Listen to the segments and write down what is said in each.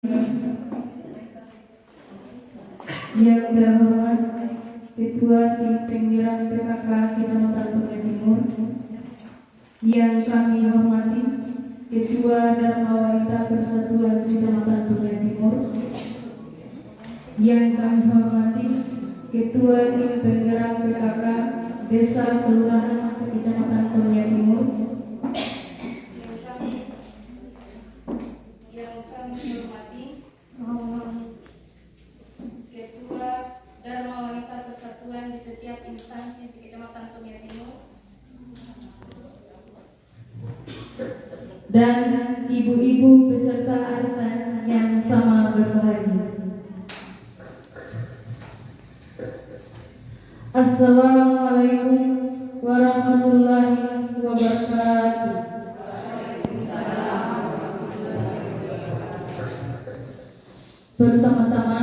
Yang terhormat Ketua Tim Penggerak PKK Kecamatan Tunggal Timur, yang kami hormati Ketua Dharma Wanita Persatuan Kecamatan Tunggal Timur, yang kami hormati Ketua Tim Penggerak PKK Desa Kelurahan Kecamatan Tunggal Timur, yang kami hormati Ketua Dharma Wanita Persatuan di setiap instansi di Kecamatan Tunggal Timur, dan ibu-ibu peserta arisan yang sama berbahagia. Assalamualaikum warahmatullahi wabarakatuh. Pertama-tama,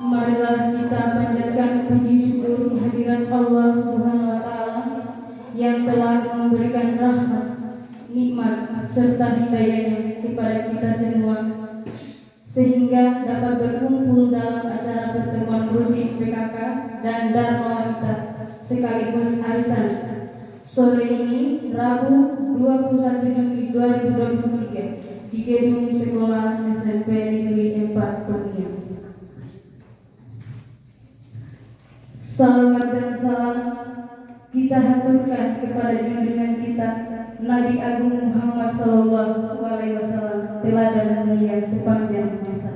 marilah kita panjatkan puji syukur kehadirat Allah Subhanahu wa Ta'ala yang telah memberikan rahmat, nikmat serta hidayahnya kepada kita semua, sehingga dapat berkumpul dalam acara pertemuan rutin PKK dan Dharma Wanita sekaligus arisan sore ini Rabu 21 Juni 2023 di gedung sekolah SMP Negeri 4 Tomia. Salawat dan salam kita haturkan kepada junjungan kita Nabi Agung Muhammad Sallallahu Alaihi Wasallam, teladan mulia sepanjang masa.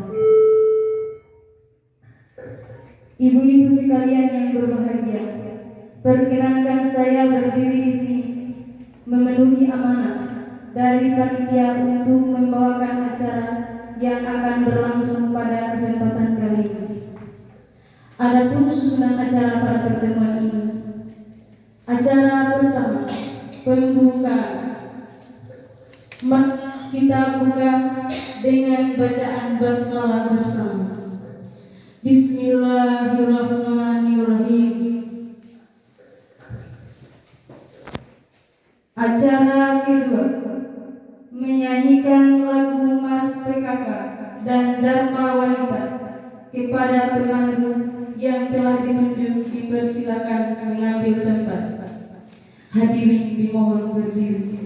Ibu-ibu sekalian yang berbahagia, perkenankan saya berdiri di sini memenuhi amanah dari panitia untuk membawakan acara yang akan berlangsung pada kesempatan kali ini. Adapun susunan acara pada pertemuan ini, acara pertama, pembukaan. Mari kita buka dengan bacaan basmalah bersama. Bismillahirrahmanirrahim. Acara kedua, menyanyikan lagu Mars PKK dan Dharma Wanita. Kepada pemandu yang telah ditunjuk dipersilakan mengambil tempat. Hadirin dimohon berdiri.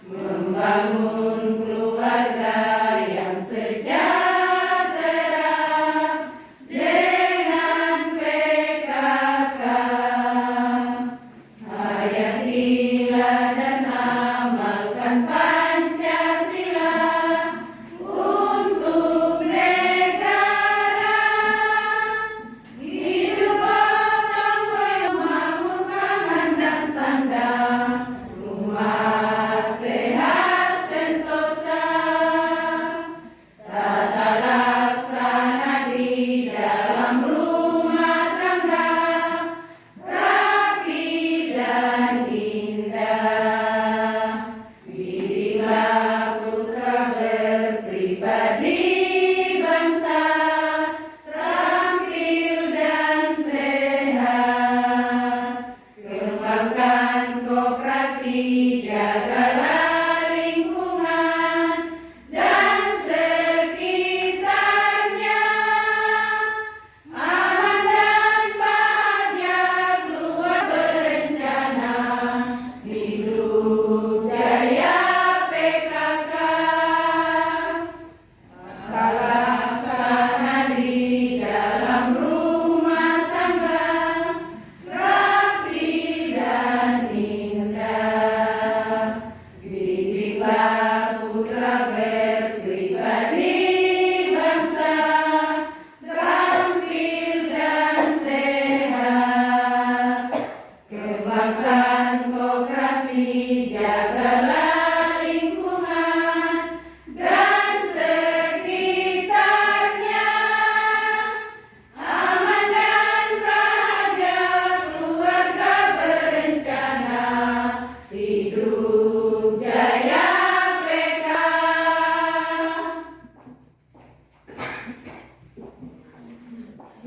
Membangun keluarga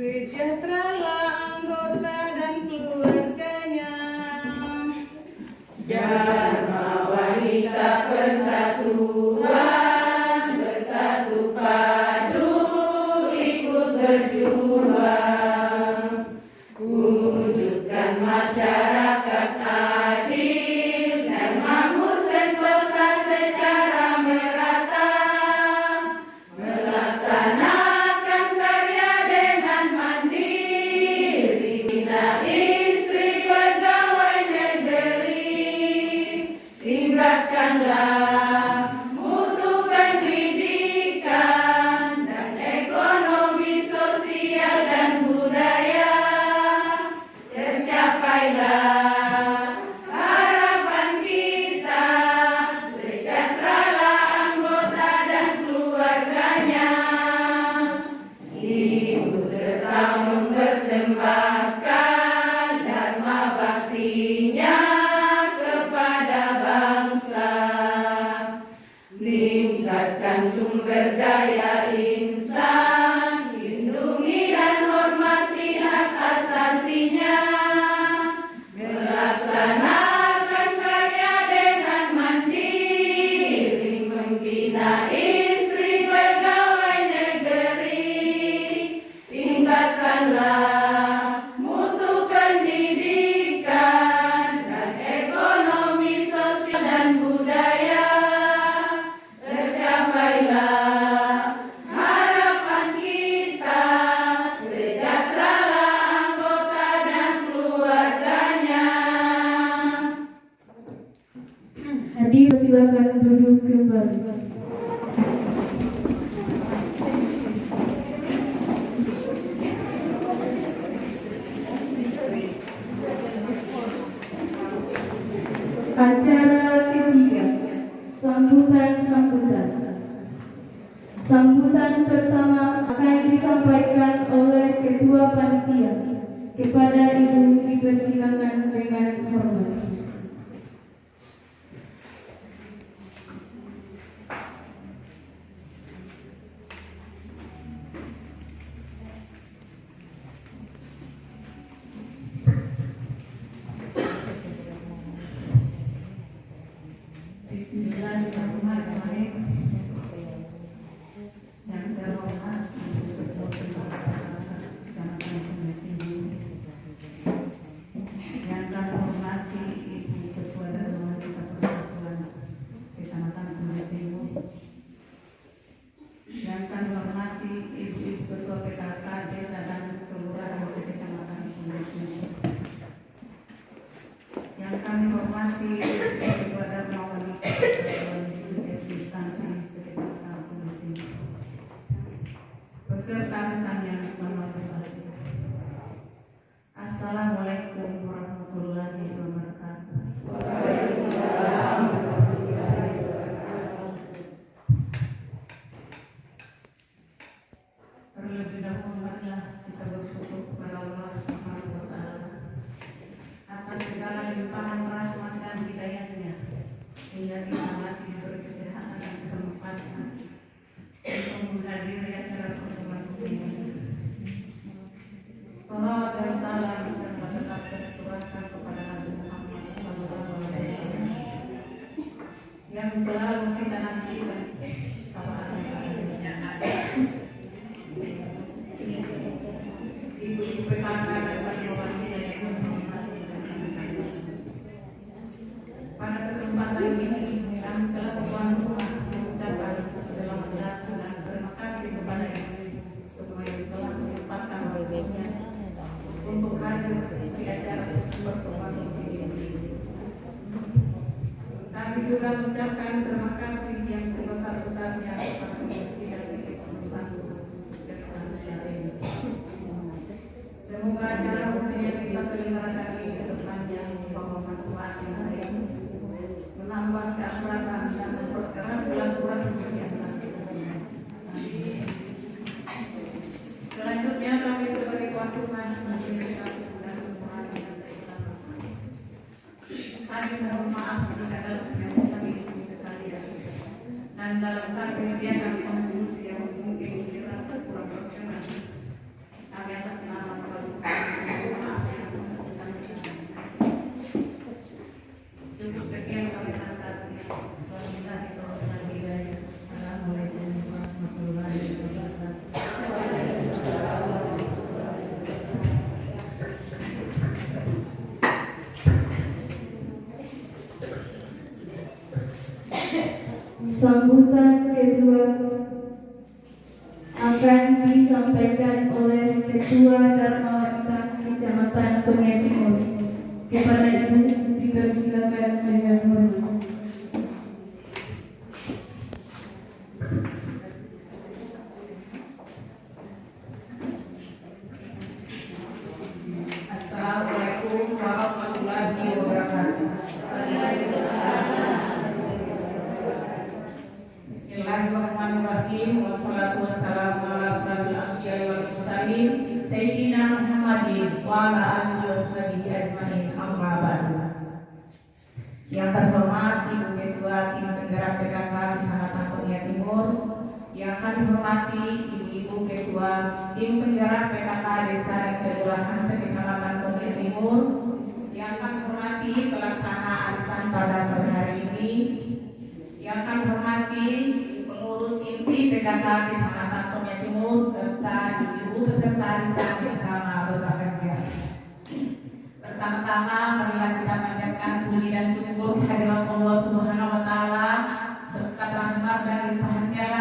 Sejahteralah anggota dan keluarganya. Dharma Wanita Persatuan, bersatu padu ikut berjuang, wujudkan masyarakat adil dan makmur sentosa secara merata, melaksanakan karya dengan mandiri, bina istri pegawai negeri, tingkatkanlah mutu pendidikan dan ekonomi sosial dan budaya, tercapailah harapan kita, sejahteralah anggota dan keluarganya. Ibu serta mempersembahkan dharma baktinya kepada bangsa, tingkatkan sumber daya insan, lindungi dan hormati hak asasinya, melaksanakan karya dengan mandiri, membina istri pegawai negeri, tingkatkanlah mutu pendidikan dan ekonomi sosial dan budaya, tercapailah harapan kita, sejahteralah anggota dan keluarganya. Hadir silakan duduk kembali. Acara ketiga, sambutan. Sambutan pertama akan disampaikan oleh Ketua Panitia. Kepada Ibu dipersilakan dengan hormat. Bismillahirrahmanirrahim. Yang terhormat Ibu Ketua Kecamatan Sungai Tinggi, yang kami hormati Ibu Ketua Dharma Wanita Persatuan Kecamatan Sungai Tinggi, yang kami hormati Ibu Ketua PKK Desa dan Kelurahan Kecamatan Sungai Tinggi, yang kami hormati Ibu Ketua Dharma Wanita Persatuan Instansi Kecamatan Sungai Tinggi, peserta misalnya selamat berpagi. Assalamualaikum warahmatullahi wabarakatuh. Waalaikumsalam warahmatullahi wabarakatuh. Terlebih dahulu marilah kita bersyukur kepada Allah Subhanahu wa Ta'ala atas segala limpahan rahmat dan hidayahnya, hingga kita masih diberi kesehatan dan kesempatan untuk menghadiri acara pertemuan ini. Salawat dan salam serta tetap tercurahkan kepada Nabi Muhammad SAW yang selalu kita nantikan Ibu-ibu PKK dan Bupati yang menghormati dan kami. Pada kesempatan ini kami selaku tuan rumah mengucapkan selamat datang dan terima kasih kepada Ibu semua yang telah menyempatkan waktunya untuk hadir di acara pertemuan ini. Kami juga mengucapkan terima kasih yang sebesar-besarnya kepada Ibu dan Ibu membantu kesuksesan acara ini. Semoga acara yang kita selenggarakan ini ke depannya bermanfaat menambah keakraban dan mempererat silaturahmi yang selanjutnya kami sebagai kuasa rumah kami mohon maaf jika dalam kami sekalian dan dalam kami dia kami konsumsi yang mungkin dirasa kurang berkenan. Kami atas Kecamatan Kurnia Timur. Kepada Ibu dipersilakan dengan hormat. Assalamualaikum warahmatullahi wabarakatuh. Bismillahirrahmanirrahim. Wassalatu wassalamu ala asyrofil anbiya'i wal mursalin sayyidina Muhammadin wa ala alihi washabihi ajmain. Amma ba'du. Yang terhormat Ibu Ketua Tim Penggerak PKK Kecamatan Kurnia Timur, yang kami hormati Ibu Ketua Tim Penggerak PKK Desa dan Kelurahan Kecamatan Kurnia Timur, yang kami hormati pelaksana arisan pada sore hari ini, yang kami hormati pengurus inti PKK Kecamatan Kurnia Timur serta ibu peserta arisan yang sama berbahagia. Pertama-tama marilah kita panjatkan puji dan syukur kehadirat Allah Subhanahu wa taala, berkat rahmat dan limpahannya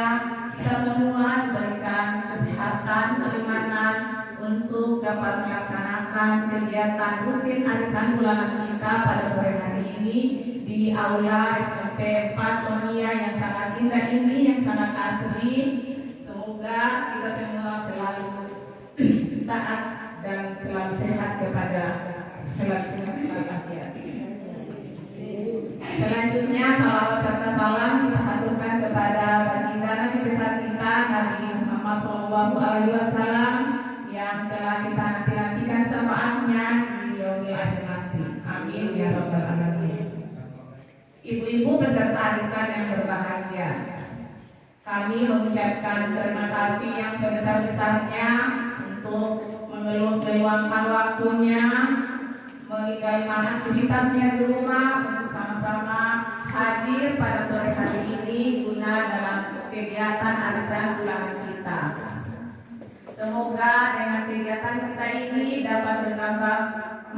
kita semua diberikan kesehatan, keimanan untuk dapat melaksanakan kegiatan rutin arisan bulanan kita pada sore hari ini di aula SMP 4 Tonia yang sangat indah ini, yang sangat asri. Semoga kita semua selalu taat dan selalu sehat kepada Selanjutnya salawat serta salam kita haturkan kepada baginda Nabi besar kita Nabi Muhammad SAW yang telah kita nanti-nantikan syafaatnya di yaumil akhir nanti. Amin ya rabbal alamin. Ibu-ibu peserta arisan yang berbahagia, kami mengucapkan terima kasih yang sebesar-besarnya untuk meluangkan waktunya, meninggalkan aktivitasnya di rumah untuk sama-sama hadir pada sore hari ini guna dalam kegiatan arisan bulanan kita. Semoga dengan kegiatan kita ini dapat berdampak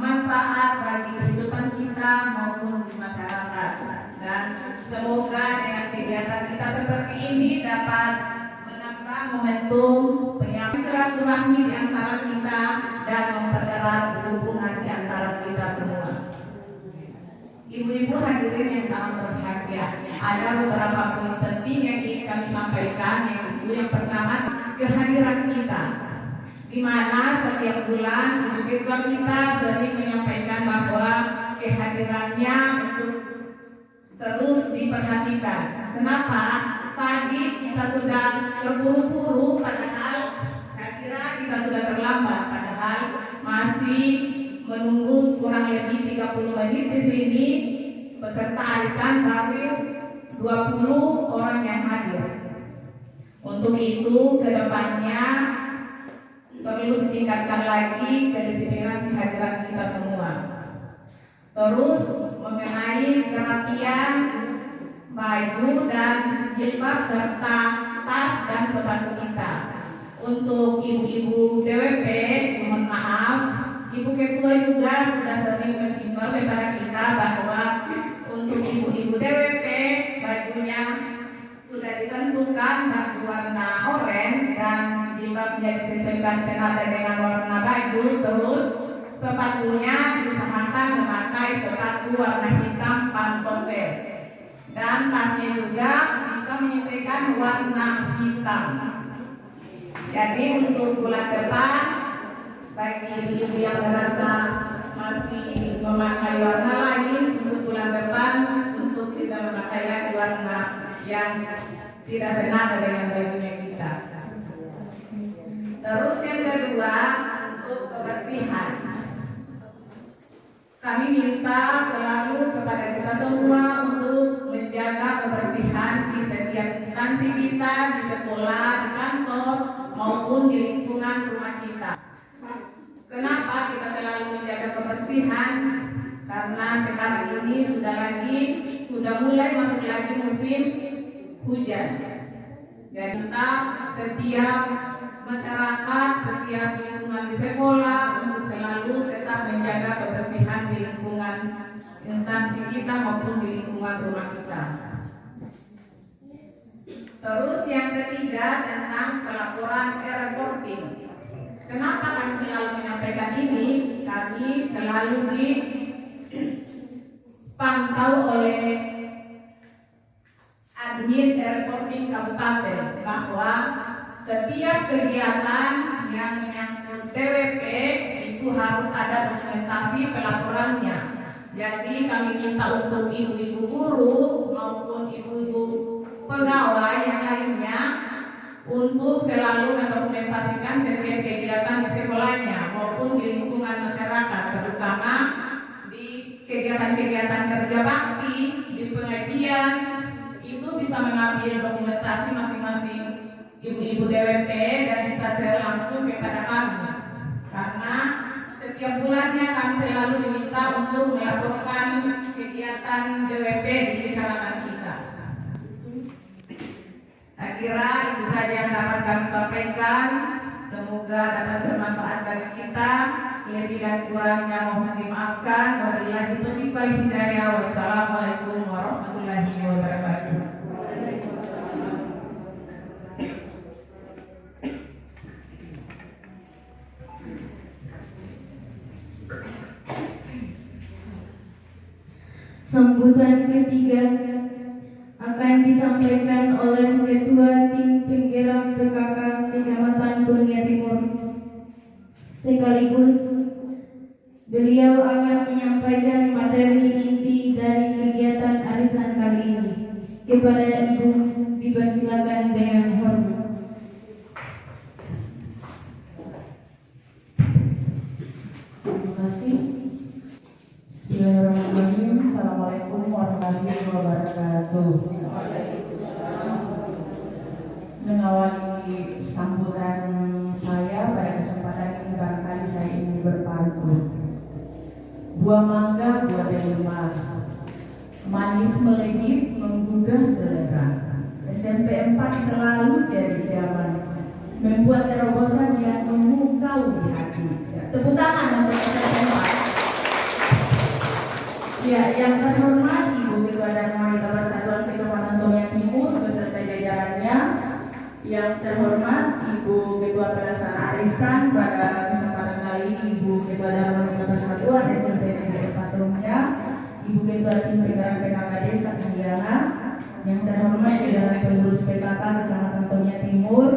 manfaat bagi kehidupan kita maupun di masyarakat, dan semoga dengan kegiatan kita seperti ini dapat menambah momentum silaturahmi di antara kita dan mempererat hubungan di antara kita semua. Ibu-ibu hadirin yang sangat berbahagia, ada beberapa poin penting yang ingin kami sampaikan. Yang pertama, kehadiran kita, di mana setiap bulan ibu ketua kita sering menyampaikan bahwa kehadirannya untuk terus diperhatikan. Kenapa? Tadi kita sudah terburu-buru, padahal saya kira kita sudah terlambat, padahal masih menunggu kurang lebih 30 menit di sini. Peserta arisan baru 20 orang yang hadir. Untuk itu kedepannya perlu ditingkatkan lagi kedisiplinan kehadiran kita semua. Terus mengenai kerapian baju dan jilbab serta tas dan sepatu kita. Untuk ibu-ibu DWP, mohon maaf, Ibu Ketua juga sudah sering menghimbau kepada kita bahwa untuk ibu-ibu DWP bajunya sudah ditentukan baju warna orange dan jilbabnya disesuaikan senada dengan warna baju. Terus sepatunya diusahakan memakai sepatu warna hitam pantofel, dan tasnya juga bisa menyesuaikan warna hitam. Jadi untuk bulan depan, bagi ibu-ibu yang merasa masih memakai warna lain, untuk bulan depan untuk tidak memakai lagi warna yang tidak senada dengan bajunya kita. Terus yang kedua, untuk kebersihan, kami minta selalu kepada kita semua untuk menjaga kebersihan di setiap instansi kita, di sekolah, di kantor, maupun di lingkungan rumah kita. Kenapa kita selalu menjaga kebersihan? Karena sekarang ini sudah mulai masuk lagi musim hujan. Jadi kita setiap masyarakat, setiap lingkungan di sekolah untuk selalu tetap menjaga kebersihan di lingkungan instansi kita maupun di lingkungan rumah kita. Terus yang ketiga tentang pelaporan e-reporting. Kenapa kami selalu menyampaikan ini? Kami selalu dipantau oleh admin reporting kabupaten bahwa setiap kegiatan yang menyangkut TWP itu harus ada dokumentasi pelaporannya. Jadi kami minta untuk ibu-ibu guru maupun ibu-ibu pegawai yang lainnya untuk selalu mendokumentasikan setiap kegiatan di sekolahnya maupun di lingkungan masyarakat, terutama di kegiatan-kegiatan kerja bakti, di pengajian, itu bisa mengambil dokumentasi masing-masing ibu-ibu DWP dan bisa share langsung kepada kami. Karena setiap bulannya kami selalu diminta untuk melaporkan kegiatan DWP di kecamatan kita. Saya kira itu saja yang dapat kami sampaikan. Semoga dapat bermanfaat bagi kita. Lebih dan kurangnya mohon dimaafkan. Wabillahi taufiq wal hidayah. Wassalamualaikum warahmatullahi wabarakatuh. Sambutan ketiga akan disampaikan oleh Ketua Tim Penggerak PKK Kecamatan Kurnia Timur. Sekaligus beliau akan menyampaikan materi inti dari kegiatan arisan kali ini. Kepada Ibu dipersilakan dengan hormat. Terima kasih. Bismillahirrahmanirrahim. Assalamualaikum warahmatullahi wabarakatuh. Mengawali sambutan saya pada kesempatan ini barangkali saya ingin berpantun. Buah mangga, buah delima, manis melegit menggugah selera. SMP 4 selalu jadi zaman, membuat terobosan yang memukau di hati. Tepuk tangan untuk SMP 4. Ya, yang terhormat Ibu Ketua dan Wanita Persatuan Kecamatan Tomia Timur beserta jajarannya, yang terhormat Ibu Ketua Pelaksana Arisan pada kesempatan kali ini, Ibu Ketua dan Wanita Persatuan SMP Negeri Tomia, Ibu Ketua Tim Penggerak PKK Desa Kandiana, yang terhormat jajaran pengurus PKK Kecamatan Tomia Timur,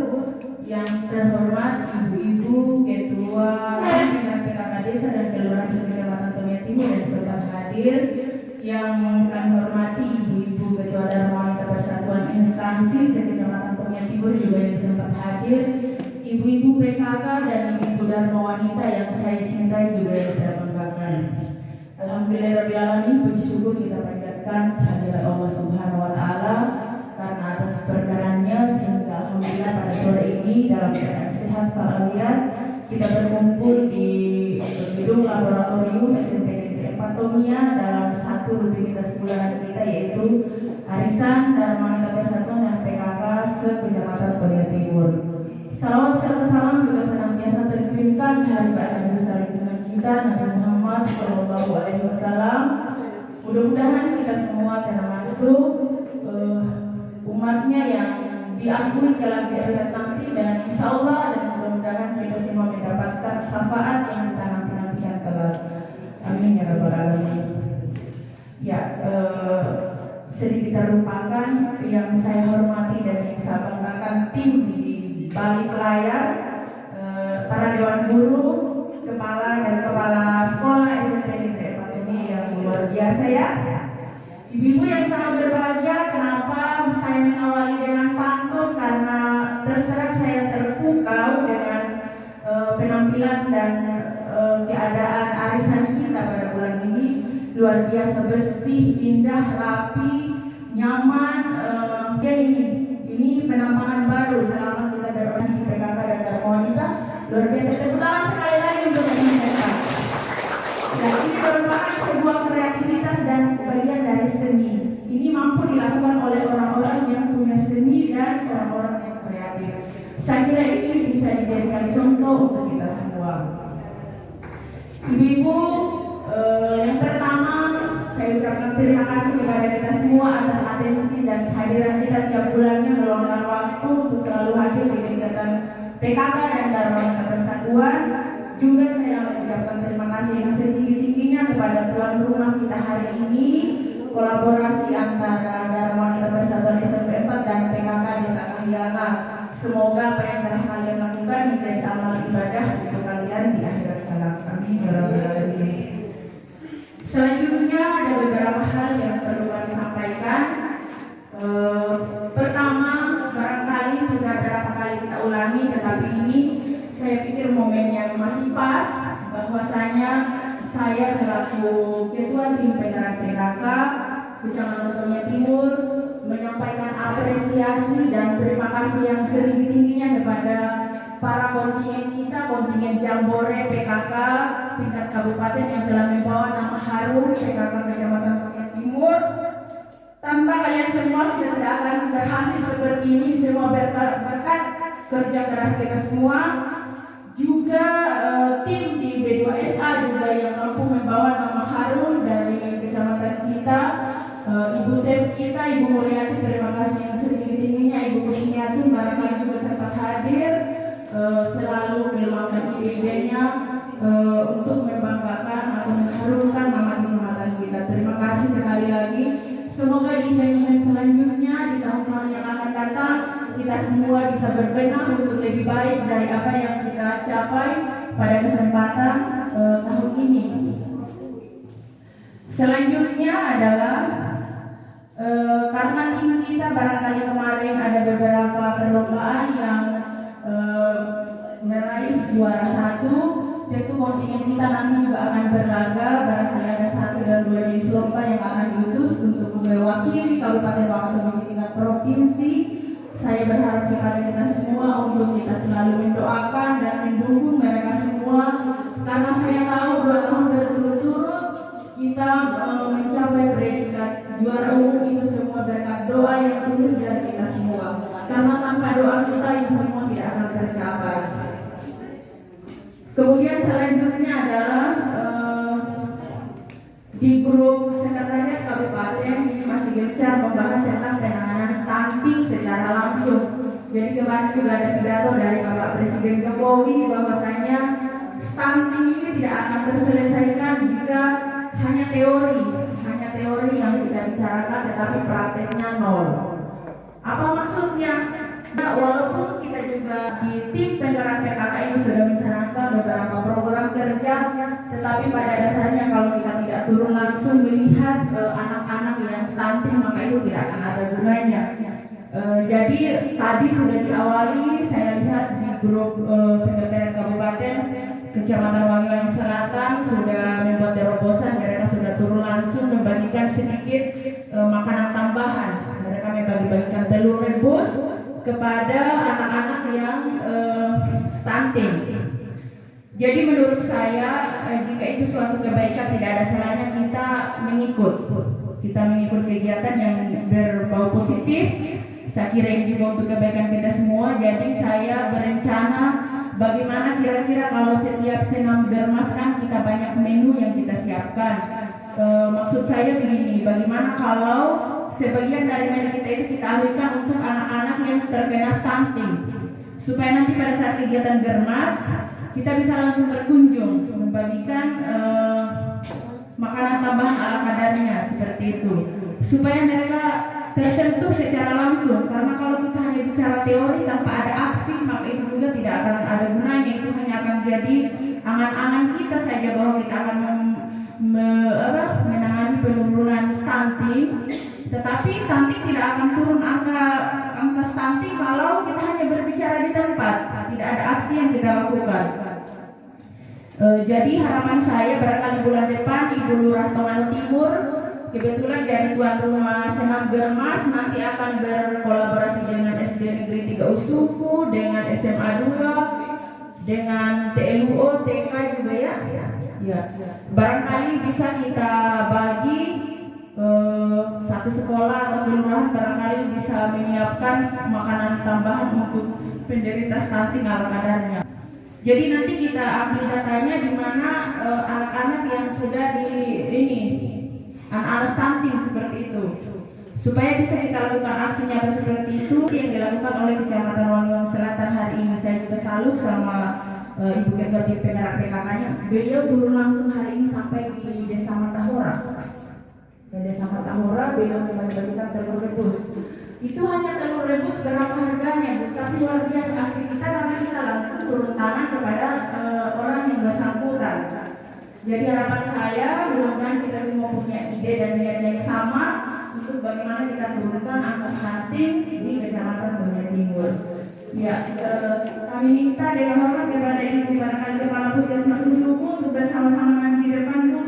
yang terhormat Ibu-ibu Ketua Tim Penggerak PKK Desa dan Kelurahan Kecamatan Tomia Timur dan sempat hadir, yang kami hormati Ibu-ibu Ketua dan Wanita Persatuan Instansi Kecamatan Tomia Timur juga yang sempat hadir, Ibu-ibu PKK dan Ibu-ibu Dharma Wanita yang saya cintai juga yang saya banggakan. Alhamdulillahirrahmanirrahim, puji syukur kita panjatkan kehadirat Allah Subhanahu wa Ta'ala karena atas keberkahannya sehingga alhamdulillah pada sore ini dalam keadaan sehat walafiat kita berkumpul di gedung laboratorium SMP Negeri 4 Tomia dalam satu rutinitas bulanan kita, yaitu arisan dan Wanita Persatuan dan PKK se-Kecamatan Tomia Timur. Salawat serta salam juga senantiasa terkirimkan hari bahagia besar dengan kita Nabi Muhammad SAW. Mudah-mudahan kita semua termasuk umatnya yang diakui dalam di akhirat nanti, dan insya Allah dan mudah-mudahan kita semua mendapatkan syafaat yang kita nanti-nantikan kelak. Amin ya rabbal alamin. Ya, sedikit terlupakan yang saya hormati dan yang saya banggakan tim di balik layar, para dewan guru, kepala dan kepala sekolah SMP Negeri 4 ini yang luar biasa ya. Ibu-ibu yang sangat berbahagia. Kenapa saya mengawali dengan pantun? Karena terus terang saya terpukau dengan penampilan dan keadaan arisan kita pada bulan ini. Luar biasa bersih, indah, rapi, nyaman. Ini penampakan baru selama kita berorganisasi di PKK dan Dharma Wanita. Luar biasa. Tepuk tangan sekali lagi untuk mereka. Dan ini merupakan sebuah kreativitas dan bagian dari seni. Ini mampu dilakukan oleh orang-orang yang punya seni dan orang-orang yang kreatif. Saya kira ini bisa dijadikan contoh untuk kita semua. Ibu-ibu, yang pertama saya ucapkan terima kasih kepada kita semua atas atensi dan kehadiran kita tiap bulannya meluangkan waktu untuk selalu hadir di kegiatan PKK dan Dharma Wanita Persatuan bantuan. Juga saya mengucapkan terima kasih yang setinggi-tingginya kepada tuan rumah kita hari ini, kolaborasi antara Dharma Wanita Persatuan SMP 4 dan PKK Desa Kahiyanga. Semoga apa yang telah kalian lakukan menjadi amal ibadah untuk kalian di akhirat kelak. Amin ya rabbal alamin. Selanjutnya ada beberapa hal yang perlu kami sampaikan. Pertama, barangkali sudah berapa kali kita ulangi, tetapi ini saya pikir momen yang masih pas, bahwasanya saya selaku Ketua Tim Penggerak PKK Kecamatan Tomia Timur menyampaikan apresiasi dan terima kasih yang setinggi-tingginya kepada para kontingen kita, kontingen Jambore PKK tingkat kabupaten yang telah membawa nama harum PKK Kecamatan Tomia Timur. Tanpa kalian semua kita tidak akan berhasil seperti ini, semua berkat kerja keras kita semua. Juga tim di B2SA juga yang mampu membawa nama harum dari kecamatan kita, Ibu Chef kita, Ibu Mulyati, terima kasih yang setinggi-tingginya. Ibu Kusniati barangkali juga sempat hadir, selalu meluangkan ide-idenya untuk membanggakan atau mengharumkan nama kecamatan kita. Terima kasih sekali lagi. Semoga di event-event selanjutnya di tahun-tahun yang akan datang kita semua bisa berbenah untuk lebih baik dari apa yang kita capai pada kesempatan tahun ini. Selanjutnya adalah karena tim kita barangkali kemarin ada beberapa perlombaan yang meraih juara 1. Tentu kontingen kita nanti juga akan berlaga, barangkali ada 1 dan 2 jenis lomba yang akan diutus untuk mewakili Kabupaten Wakatobi di tingkat provinsi. Saya berharap kepada kita semua untuk kita selalu mendoakan dan mendukung mereka semua, karena saya tahu 2 tahun berturut-turut kita mencapai predikat juara umum itu semua berkat doa yang tulus dari kita semua. Karena tanpa doa kita itu semua tidak akan tercapai. Kemudian selanjutnya adalah di grup sekretariat kabupaten masih gencar membahas tentang penanganan stunting secara langsung. Jadi kemarin juga ada pidato dari Bapak Presiden Jokowi bahwasanya stunting ini tidak akan terselesaikan jika hanya teori yang kita bicarakan tetapi prakteknya nol. Apa maksudnya? Nah, walaupun kita juga di tim penggerak PKK ini sudah mencanangkan beberapa program kerja, tetapi pada dasarnya kalau kita tidak turun langsung melihat anak-anak yang stunting, maka itu tidak akan ada gunanya. Jadi tadi sudah diawali, saya lihat di grup sekretariat kabupaten Kecamatan Wangiwangi Selatan sudah membuat terobosan, mereka sudah turun langsung membagikan sedikit makanan tambahan. Mereka membagi-bagikan telur rebus kepada anak-anak yang stunting. Jadi menurut saya jika itu suatu kebaikan tidak ada salahnya kita mengikut kegiatan yang berbau positif. Saya kira ini juga untuk kebaikan kita semua. Jadi saya berencana bagaimana kira-kira kalau setiap senam germas kan kita banyak menu yang kita siapkan. Maksud saya begini, bagaimana kalau sebagian dari menu kita itu kita alihkan untuk anak-anak yang terkena stunting, supaya nanti pada saat kegiatan germas kita bisa langsung berkunjung membagikan makanan tambahan ala kadarnya seperti itu, supaya mereka tersentuh secara langsung. Karena kalau kita hanya bicara teori tanpa ada aksi, maka itu juga tidak akan ada gunanya. Itu hanya akan jadi angan-angan kita saja bahwa kita akan menangani penurunan stunting. Tetapi stunting tidak akan turun angka stunting kalau kita hanya berbicara di tempat, tidak ada aksi yang kita lakukan. Jadi harapan saya barangkali bulan depan Ibu Lurah Tongano Timur kebetulan jadi tuan rumah senam germas, nanti akan berkolaborasi dengan SD Negeri 3 Usuku, dengan SMA 2, dengan TLUO, TK juga ya. Barangkali bisa kita bagi satu sekolah atau kelurahan barangkali bisa menyiapkan makanan tambahan untuk penderita stunting ala kadarnya. Jadi nanti kita ambil datanya di mana anak-anak yang sudah anak-anak stunting seperti itu, supaya bisa kita lakukan aksi nyata seperti itu yang dilakukan oleh Kecamatan Wangiwangi Selatan hari ini. Saya juga salut sama Ibu Ketua di Penggerak PKK-nya, beliau turun langsung hari ini sampai di Desa Matahora. Di Desa Matahora beliau membagikan telur rebus. Itu hanya telur rebus berapa harganya, Bu? Tapi luar biasa aksi kita karena kita langsung turun tangan kepada orang yang bersangkutan. Jadi harapan saya mudah-mudahan kita semua punya ide dan niat yang sama untuk bagaimana kita turunkan angka stunting di Kecamatan Tomia Timur. Ya, kami minta dengan hormat kepada Ibu barangkali Kepala Puskesmas Susumu untuk bersama-sama nanti di depan, Bu.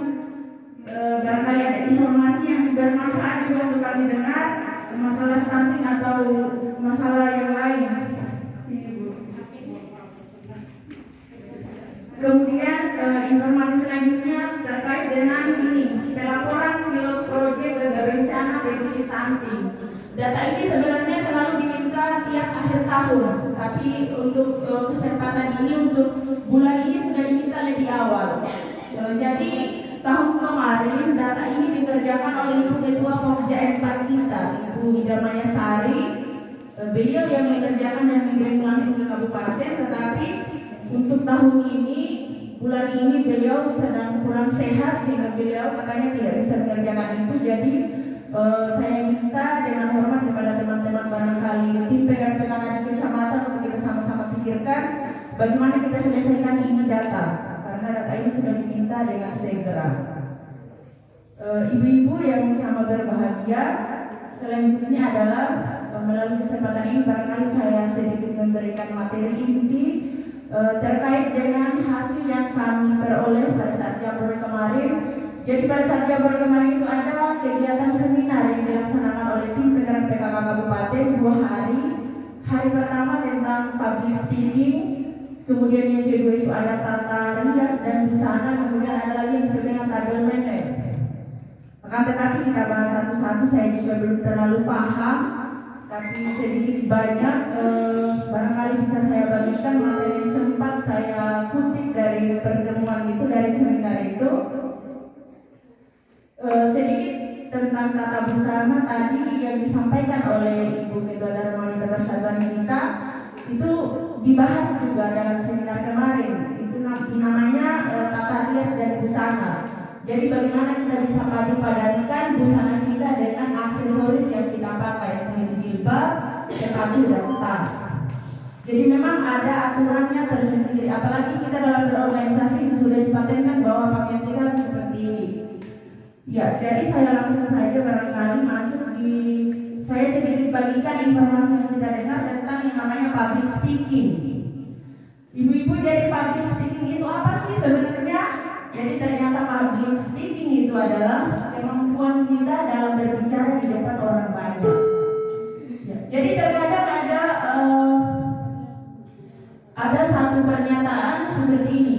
Barangkali ada informasi yang bermanfaat juga untuk kami dengar, masalah stunting atau masalah yang lain. Ini, Bu. Kemudian informasi selanjutnya terkait dengan ini pelaporan pilot proyek gagal bencana baby stunting. Data ini sebenarnya selalu diminta tiap akhir tahun, tapi untuk kesempatan ini untuk bulan ini sudah diminta lebih awal. Jadi tahun kemarin data ini dikerjakan oleh Ibu Ketua Pokja 4 kita, Ibu Hidamaya Sari. Beliau yang mengerjakan dan mengirim langsung ke kabupaten, tetapi untuk tahun ini, bulan ini beliau sedang kurang sehat sehingga beliau katanya tidak bisa mengerjakan itu. Jadi saya minta dengan hormat kepada teman-teman barangkali tim PKK di kecamatan untuk kita sama-sama pikirkan bagaimana kita selesaikan ini data, karena data ini sudah diminta dengan segera. Ibu-ibu yang sama berbahagia, selanjutnya adalah melalui kesempatan ini barangkali saya sedikit memberikan materi inti terkait dengan hasil yang kami peroleh pada saat Jabor kemarin. Jadi pada saat Jabor kemarin itu ada kegiatan seminar yang dilaksanakan oleh tim penggerak PKK Kabupaten 2 hari. Hari pertama tentang public speaking, kemudian yang kedua itu ada tata rias dan busana, kemudian ada lagi yang disebut dengan table manner. Akan tetapi kita bahas satu-satu, saya juga belum terlalu paham, tapi sedikit banyak barangkali bisa saya bagikan materi yang sempat saya kutip dari pertemuan itu, dari seminar itu. Sedikit tentang tata busana tadi yang disampaikan oleh Ibu Ketua Darma Wanita Persatuan kita itu dibahas juga dalam seminar kemarin. Itu namanya tata rias dan busana. Jadi bagaimana kita bisa padu-padankan busana kita dengan aksesoris yang kita pakai, yaitu jilbab, sepatu dan tas. Jadi memang ada aturannya tersendiri. Apalagi kita dalam berorganisasi sudah dipatenkan bahwa pakaian kita seperti ini. Ya, jadi saya langsung saja barangkali masuk di, saya sedikit bagikan informasi yang kita dengar tentang yang namanya public speaking. Ibu-ibu, jadi public speaking itu apa sih sebenarnya? Jadi ternyata public speaking itu adalah kemampuan kita dalam berbicara di depan orang banyak. Ya, jadi terkadang ada satu pernyataan seperti ini.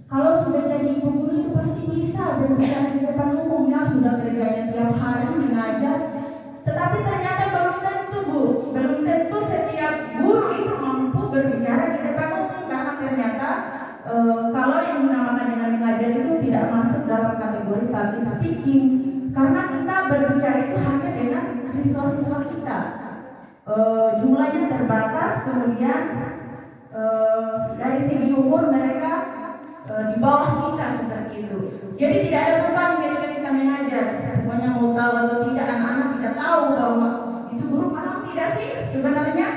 Kalau sudah jadi ibu guru itu pasti bisa berbicara di depan umum, ya sudah kerjanya tiap hari mengajar. Tetapi ternyata belum tentu, Bu, belum tentu setiap guru itu mampu berbicara di depan umum, karena ternyata kalau yang dinamakan dengan mengajar itu tidak masuk dalam kategori public speaking, karena kita berbicara itu hanya dengan siswa-siswa kita. Jumlahnya terbatas, kemudian dari segi umur mereka di bawah kita seperti itu. Jadi tidak ada beban ketika kita mengajar. Pokoknya mau tahu atau tidak, anak-anak tidak tahu bahwa itu guru paham tidak sih sebenarnya.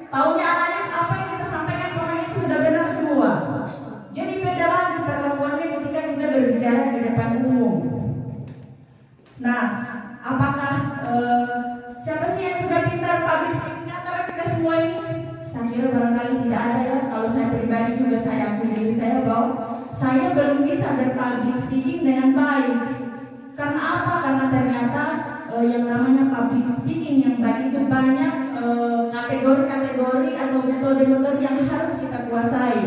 Taunya anak-anak apa yang kita sampaikan pokoknya itu sudah benar semua. Jadi beda lagi perlakuannya ketika kita berbicara di depan umum. Nah, apakah siapa sih yang sudah pintar public speaking antara kita semua ini? Saya kira barangkali tidak ada, ya. Kalau saya pribadi juga saya akui diri saya bahwa saya belum bisa berpublic speaking dengan baik. Karena apa? Karena ternyata yang namanya public speaking yang baik itu banyak kategori-kategori atau metode-metode yang harus kita kuasai.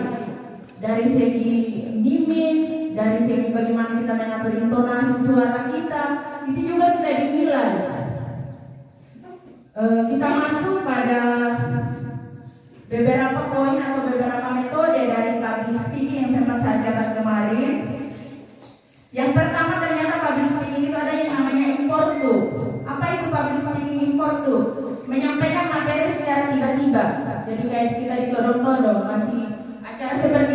Dari segi mimik, dari segi bagaimana kita mengatur intonasi suara kita, itu juga kita dinilai. Kita masuk pada beberapa poin atau beberapa metode dari public speaking yang sempat saya catat kemarin. Yang pertama, ternyata public speaking itu ada yang namanya impromptu. Apa itu public speaking impromptu? Menyampaikan materi secara tiba-tiba. Jadi kayak kita ditodong-todong, masih acara seperti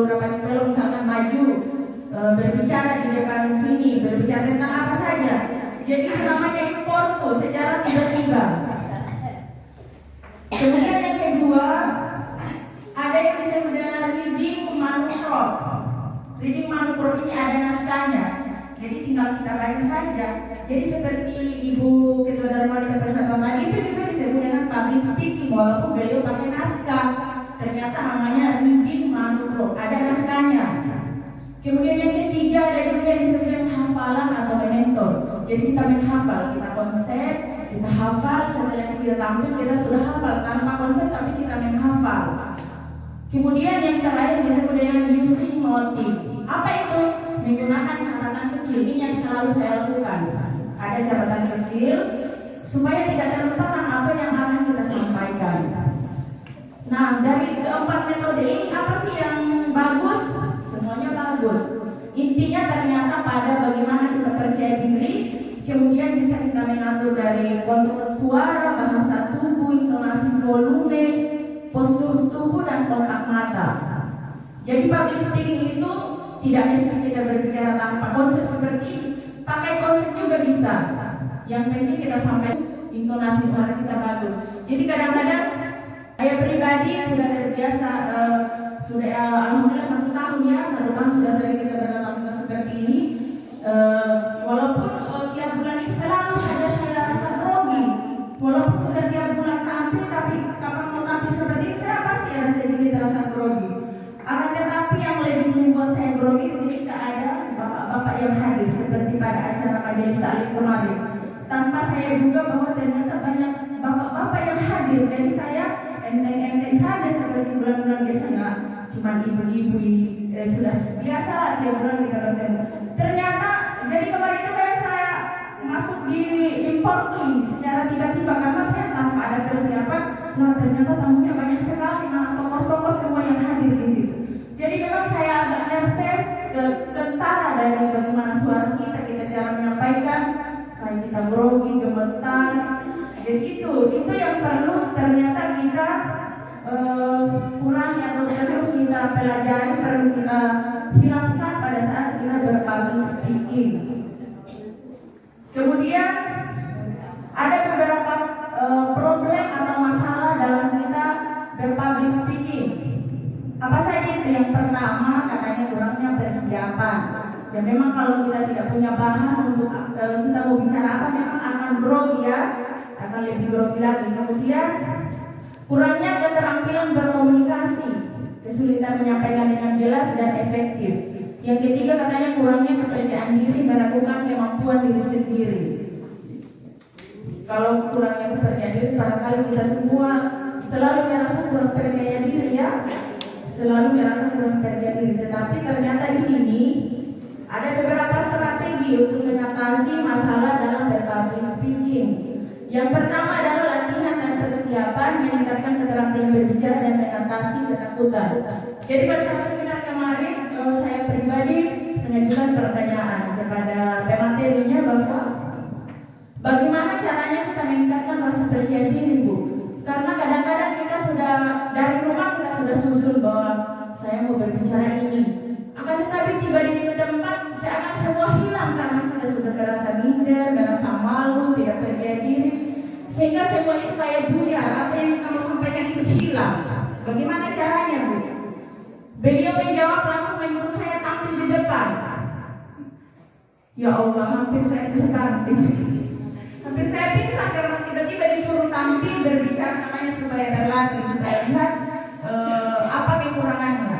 seluruh rapat kalau misalkan maju berbicara di depan sini, berbicara tentang apa saja. Jadi itu namanya importu secara tiba-tiba. Kemudian yang kedua, ada yang disebut dengan reading manuskrip. Reading manuskrip ini ada naskahnya, jadi tinggal kita baca saja. Jadi seperti Ibu Ketua Darmawati Persatuan tadi itu juga disebut dengan public speaking, walaupun beliau pakai naskah. Ternyata namanya reading manuskrip, ada naskahnya. Kemudian yang ketiga ada juga yang disebut dengan hafalan atau mentor. Jadi kita menghafal, kita konsep, kita hafal, setelah kita tampil kita sudah hafal tanpa konsep tapi kita menghafal. Kemudian yang terakhir disebut dengan using motif. Apa itu? Menggunakan catatan kecil. Ini yang selalu saya lakukan. Ada catatan kecil supaya tidak terlupakan apa yang akan kita sampaikan. Nah, dari keempat metode ini apa sih yang bagus? Semuanya bagus. Intinya ternyata pada bagaimana kita percaya diri, kemudian bisa kita mengatur dari kontur suara, bahasa tubuh, intonasi, volume, postur tubuh dan kontak mata. Jadi public speaking itu tidak mesti kita berbicara tanpa konsep seperti ini. Pakai konsep juga bisa. Yang penting kita sampaikan intonasi suara kita bagus. Jadi kadang-kadang saya pribadi sudah terbiasa alhamdulillah 1 tahun ya, 1 tahun sudah sering kita bertatap muka seperti ini. Walaupun tiap bulan ini selalu saja saya rasa grogi. Walaupun sudah tiap bulan tampil, tapi kapan mau tampil seperti ini saya pasti ada sedikit rasa grogi. Akan tetapi yang lebih membuat saya grogi ketika ada bapak-bapak yang hadir seperti pada acara majelis taklim kemarin. Tanpa saya duga bahwa ternyata banyak bapak-bapak yang hadir, dan saya enteng-enteng saja seperti bulan-bulan biasanya. Cuma ibu-ibu ini sudah biasa lah tiap bulan kita bertemu. Ternyata jadi kemarin juga saya masuk di import tuh ini secara tiba-tiba karena saya tanpa ada persiapan. Nah ternyata tamunya banyak sekali, tokoh-tokoh semua yang hadir di situ. Jadi memang saya agak nervous, kentara dari bagaimana suara kita cara menyampaikan, kayak kita grogi, gemetar. Jadi itu yang perlu ternyata kita kurangi atau perlu kita pelajari, perlu kita hilangkan pada saat kita berpublic speaking. Kemudian ada beberapa problem atau masalah dalam kita berpublic speaking. Apa saja itu? Yang pertama katanya kurangnya persiapan. Ya memang kalau kita tidak punya bahan untuk kita mau bicara apa memang akan grogi ya, akan lebih grogi lagi. Kemudian kurangnya keterampilan berkomunikasi, kesulitan menyampaikan dengan jelas dan efektif. Yang ketiga katanya kurangnya kepercayaan diri meragukan kemampuan diri sendiri. Kalau kurangnya kepercayaan diri, barangkali kita semua selalu merasa kurang percaya diri ya, selalu merasa kurang percaya diri. Tetapi ternyata di sini ada beberapa strategi untuk mengatasi masalah dalam berpublic speaking. Yang pertama adalah latihan dan persiapan meningkatkan keterampilan berbicara dan mengatasi ketakutan. Jadi pada saat seminar kemarin saya pribadi mengajukan pertanyaan kepada pematerinya bahwa bagaimana caranya kita meningkatkan rasa percaya diri, Bu? Karena kadang-kadang kita sudah dari rumah kita sudah susun bahwa saya mau berbicara ini. Akan tetapi tiba di tempat seakan semua hilang karena kita sudah merasa minder, merasa malu, tidak percaya diri, sehingga semua itu kayak buyar. Apa yang kita mau sampaikan itu hilang. Bagaimana caranya, Bu? Beliau menjawab langsung menyuruh saya tampil di depan. Ya Allah, hampir saya terganti. Hampir saya pingsan karena tiba-tiba disuruh tampil berbicara, katanya supaya berlatih, supaya lihat apa kekurangannya.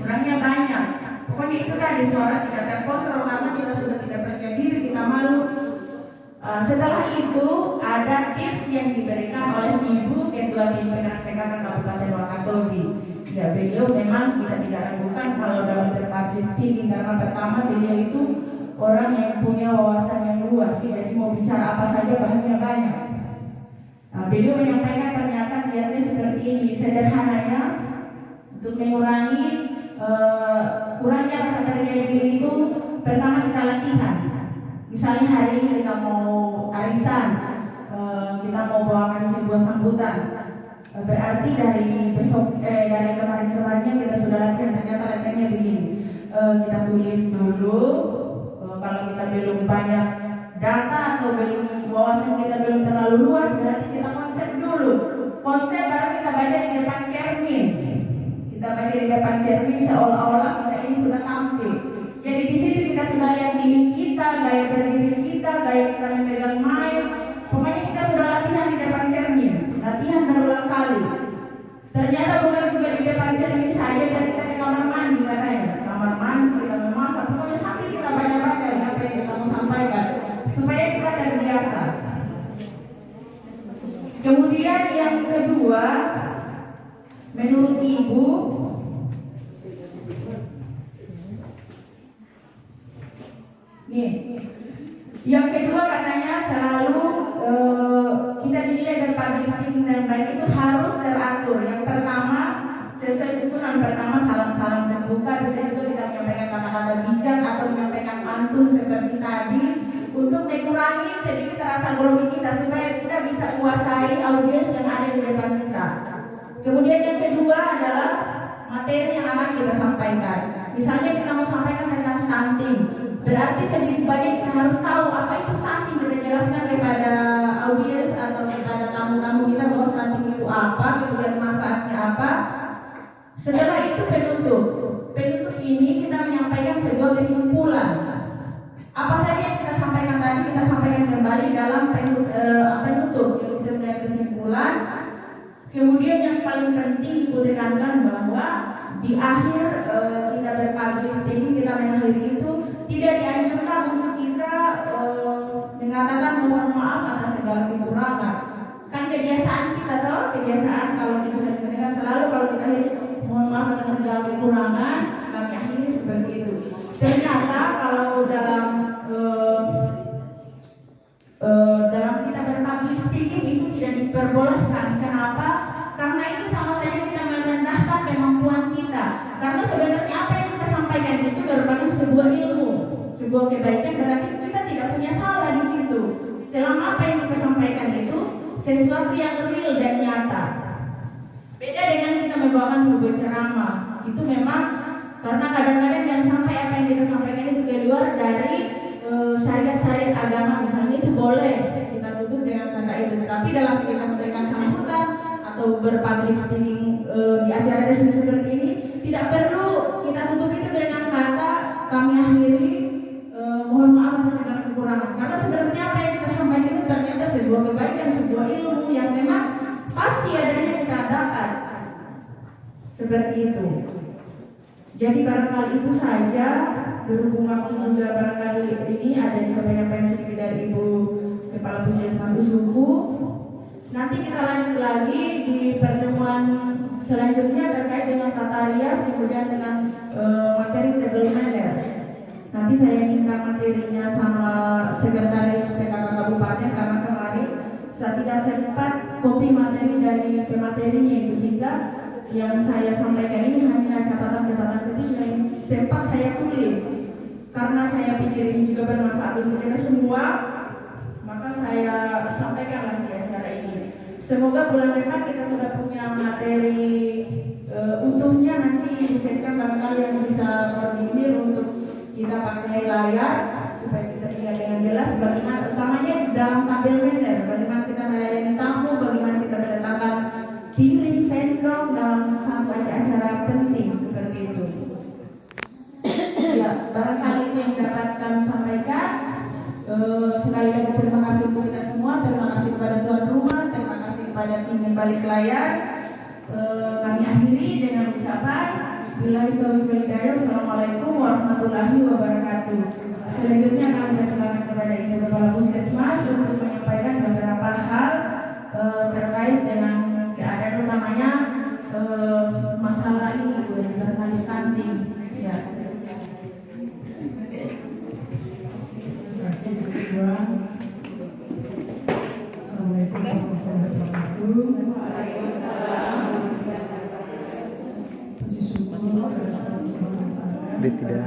Kurangnya banyak. Pokoknya itu tadi suara tidak terkontrol karena kita sudah tidak percaya diri, kita malu. Setelah itu ada tips yang diberikan oleh Ibu Ketua Pimpinan PKK Kabupaten Wakatobi. Ya beliau memang kita tidak ragukan kalau dalam berpublic speaking karena pertama beliau itu orang yang punya wawasan yang luas, jadi mau bicara apa saja bahannya banyak. Nah, beliau menyampaikan ternyata kiatnya seperti ini, sederhananya untuk mengurangi kurangnya rasa percaya diri itu pertama kita latihan. Misalnya hari ini kita mau arisan, kita mau bawakan sebuah sambutan, berarti dari besok dari kemarin-kemarinnya kita sudah latihan, ternyata latihan kita tulis dulu. Kalau kita belum banyak data atau belum wawasan kita belum terlalu luas, berarti kita konsep dulu. Konsep baru kita baca di depan cermin. Kita baca di depan cermin seolah-olah kita ini sudah tampil. Jadi di situ kita sudah lihat diri kita, gaya berdiri kita, gaya kita memegang mic. Pokoknya kita sudah latihan di depan cermin, latihan berulang kali. Ternyata bukan juga di depan cermin saja, dan kita ke kamar mandi katanya. Kamar mandi kita memasak, pokoknya sambil kita baca-baca apa yang kita mau sampaikan supaya kita terbiasa. Kemudian yang kedua, menurut Ibu, nih, yang kedua katanya selalu kita dinilai dari public speaking dan baik itu harus teratur. Yang pertama, sesuai susunan pertama salam-salam terbuka, bisa juga kita menyampaikan kata-kata bijak atau menyampaikan pantun seperti tadi untuk mengurangi sedikit rasa grogi kita supaya kita bisa kuasai audiens yang ada di depan kita. Kemudian yang kedua adalah materi yang akan kita sampaikan. Misalnya kita mau sampaikan tentang stunting, berarti sedikit banyak kita harus tahu apa itu stunting. Kita jelaskan kepada audiens atau kepada tamu-tamu kita bahwa stunting itu apa, kemudian manfaatnya apa. Setelah itu penutup. Penutup ini kita menyampaikan sebuah kesimpulan. Apa saja yang kita sampaikan tadi kita sampaikan kembali dalam penutup yang disebut kesimpulan. Kemudian yang paling penting Ibu tekankan bahwa di akhir kita berpublic speaking, kita mengakhiri itu tidak dianjurkan untuk kita mengatakan mohon maaf atas segala kekurangan. Kan kebiasaan kita tahu, kebiasaan kalau kita mendengar selalu kalau kita mohon maaf atas segala kekurangan, kami akhiri seperti itu. Ternyata kalau dalam kita berpublic speaking itu tidak diperbolehkan. Kenapa? Karena itu sama saja kita merendahkan kemampuan kita. Karena sebenarnya apa yang kita sampaikan itu merupakan sebuah ilmu, sebuah kebaikan, berarti kita tidak punya salah di situ. Selama apa yang kita sampaikan itu sesuatu yang real dan nyata. Beda dengan kita membawakan sebuah ceramah. Itu memang karena kadang-kadang yang sampai apa yang kita sampaikan itu keluar dari syariat-syariat agama, misalnya itu boleh kita tutup dengan kata itu. Tapi dalam kita memberikan sambutan atau berpublic speaking di acara resmi seperti ini, tidak perlu kita tutup itu dengan kata kami akhiri mohon maaf atas segala kekurangan. Karena sebenarnya apa yang kita sampaikan itu ternyata sebuah kebaikan, sebuah ilmu yang memang pasti adanya kita dapat. Seperti itu. Jadi barangkali itu saja, berhubung waktu juga barangkali ini ada juga penyampaian sedikit dari Ibu Kepala Puskesmas Usuku. Nanti kita lanjut lagi di pertemuan selanjutnya terkait dengan tata rias, kemudian dengan materi table manner. Nanti saya minta materinya sama Sekretaris PKK Kabupaten karena kemarin saya tidak sempat copy materi dari pematerinya Ibu, sehingga yang saya sampaikan ini hanya catatan-catatan kecil yang sempat saya tulis. Karena saya pikir ini juga bermanfaat untuk kita semua, maka saya sampaikan lagi acara ini. Semoga bulan depan kita sudah punya materi utuhnya, nanti disetkan barangkali yang bisa koordinir untuk kita pakai layar supaya bisa dilihat dengan jelas bagaimana, utamanya dalam tabel manner, bagaimana kita melayani tamu, bagaimana kita meletakkan healing syndrome dalam satu acara penting seperti itu. Ya, barangkali itu yang dapat kami sampaikan. Sekali lagi terima kasih untuk kita semua, terima kasih kepada tuan rumah, terima kasih kepada tim di balik layar. Kami akhiri dengan ucapan billahi taufiq wal hidayah. Assalamualaikum warahmatullahi wabarakatuh. Selanjutnya kami persilakan kepada Ibu Kepala Puskesmas untuk menyampaikan beberapa hal terkait dengan keadaan utamanya masalah ini Bu, yang terkait stunting. Ya. Tidak.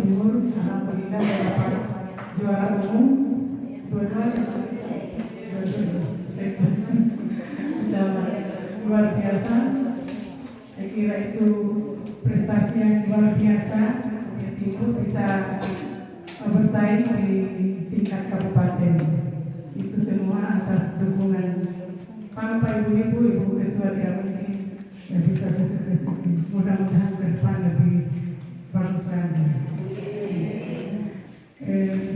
Timur, alhamdulillah dapat juara umum dua-duanya. Luar biasa. Saya kira itu prestasi yang luar biasa. Yang Timur bisa bersaing di tingkat kabupaten. Itu semua atas dukungan Bapak Ibu Ketua Diamini yang bisa sukses ini. Mudah-mudahan ke depan lebih bagus lagi.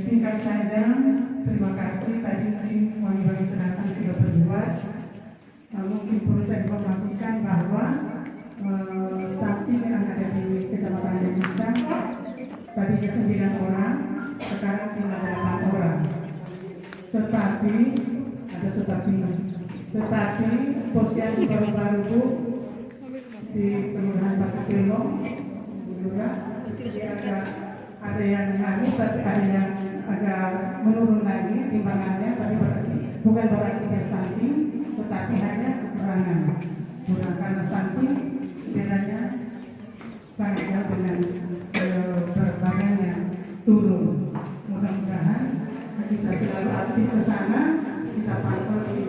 Singkat saja, terima kasih. Tadi wangi-wangi selatan sudah berbuat. Mungkin perlu saya informasikan bahwa stunting yang ada di Kecamatan Desa tadinya 9 orang, sekarang tinggal 8 orang. Tetapi posyandu baru-baru Bu di Kelurahan Batu Kelong juga ada yang naik, tapi ada yang agak menurun lagi timbangannya, tapi bukan berarti dia stunting, tetapi hanya kekurangan. Karena stunting bedanya sangat jauh dengan berat badannya turun. Mudah-mudahan kita selalu aktif ke sana, kita pantau di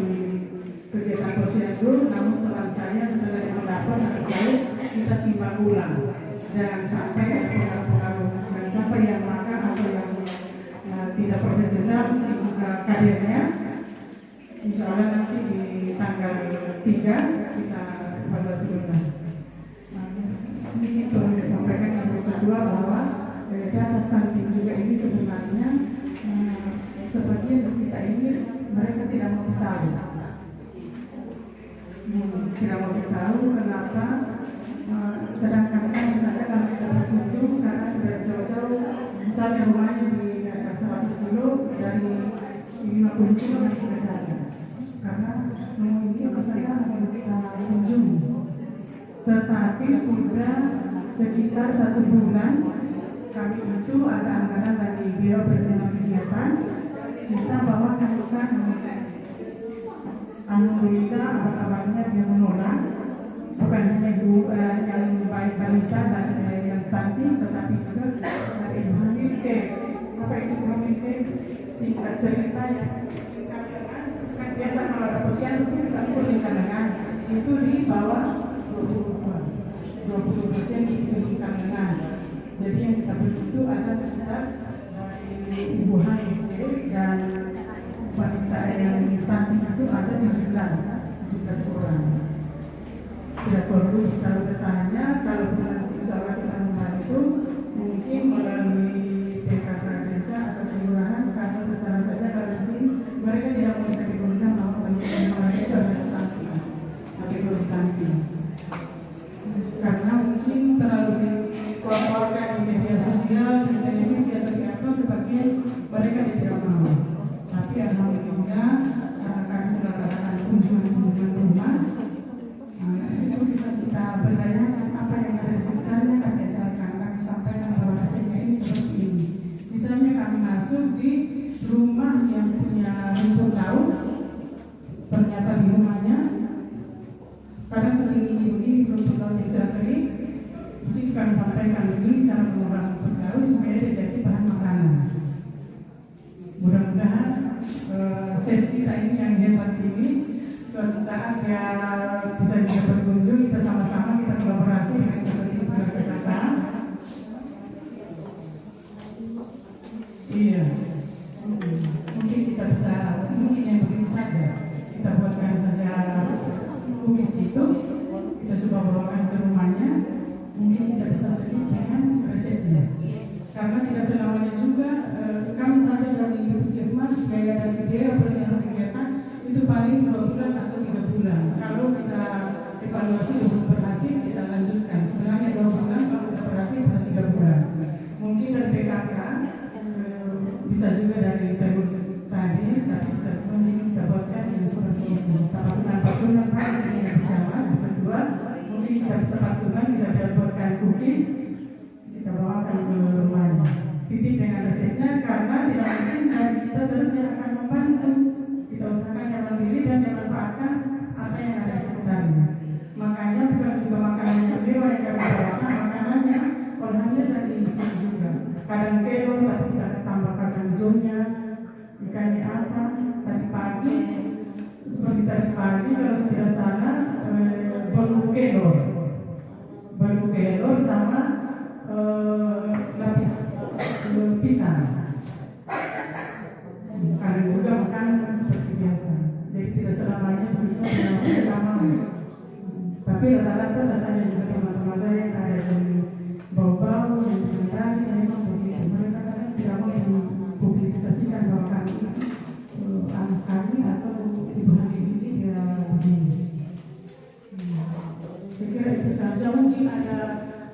kegiatan posyandu. Namun teman saya setelah mendapat sangat baik, kita timbang ulang. Jangan sampai ada pengaruh-pengaruh, jangan sampai yang makan atau yang tidak profesional juga karirnya. Insya Allah nanti di tanggal 3 kita evaluasi ulang. Ini itu yang disampaikan yang kedua bahwa data stunting juga ini sebenarnya sebagian dari kita ini mereka tidak mau tahu. Tidak mau tahu kenapa, sedangkan kan misalnya kalau kita berkunjung karena sudah jauh-jauh, misalnya rumahnya di atas 100 kilo dari 50 kilo masih sudah jalan. Karena mungkin misalnya akan kita kunjung, tetapi sudah sekitar 1 bulan kami itu ada anggaran dari Biro Perizinan Kegiatan, kita bawakan bukan alhamdulillah kabarnya dia menolak, bukan hanya yang baik balita dan yang stunting, tetapi juga dari ibu hamil ke apa itu hamil ke singkat cerita ya. Kan biasa kalau ada posyandu kita kulit kandungan itu di bawah 20% itu di kandungan. Jadi yang kita beri itu ada sekitar dari ibu hamil dan wanita yang stunting itu ada 17 orang. Tidak perlu selalu bertanya, kalau nanti insya Allah kita membantu, mungkin melalui PKK desa atau kelurahan, karena secara saja kalau di sini mereka tidak mau dikategorikan bahwa mereka itu adalah stunting, kategori stunting. Karena mungkin terlalu dikeluarkan di media sosial, di televisi atau di apa, sebagian mereka tidak mau. Tapi alhamdulillah karena kami sudah melakukan kunjungan rumah, itu kita bertanyakan apa yang ada sekitarnya, kami ajarkan, kami sampaikan bahwa hasilnya ini seperti ini. Misalnya kami masuk di rumah yang punya rumput laut, ternyata di rumahnya karena sering ini rumput laut yang sudah kering, mesti kami sampaikan begini cara mengolah rumput laut supaya dia jadi bahan makanan. Mudah-mudahan safety kita ini yang hebat ini suatu saat ya bisa juga berkunjung, kita sama-sama kita kolaborasi dengan seperti Jakarta. Iya, mungkin kita bisa, mungkin yang begini saja kita buatkan saja kumis itu, kita coba bawakan ke rumahnya, mungkin kita bisa sedikit dengan resepnya. Karena tidak selamanya juga kami sampai dari puskesmas biaya dari biaya Perizinan Kegiatan itu paling 2 bulan atau 3 bulan. Kalau kita evaluasi belum berhasil, kita lanjutkan. Sebenarnya 2 bulan, kalau kita berhasil bisa 3 bulan. Mungkin dari PKK bisa juga dari jalur tadi, tapi bisa mungkin kita buatkan yang seperti ini. Patungan Pak yang berjamaah, kedua mungkin kita bisa patungan, kita buatkan cookies, kita bawakan ke rumahnya. Titik dengan resepnya, karena tidak mungkin dari kita terus yang akan membantu. Kita usahakan yang mandiri dan yang manfaatkan apa yang ada sekitarnya. Makanya ikannya apa? Tadi pagi kalau tidak salah bolu kelor sama lapis pisang. Karena juga makanan seperti biasa, jadi tidak selamanya begitu yang mereka mau. Tapi rata-rata saya tanya juga teman-teman saya yang ada di bau-bau yang tadi memang begitu. Mereka kadang tidak mau dipublikasikan bahwa kami anak kami atau ibu hamil ini dia begini. Saya kira itu saja. Mungkin ada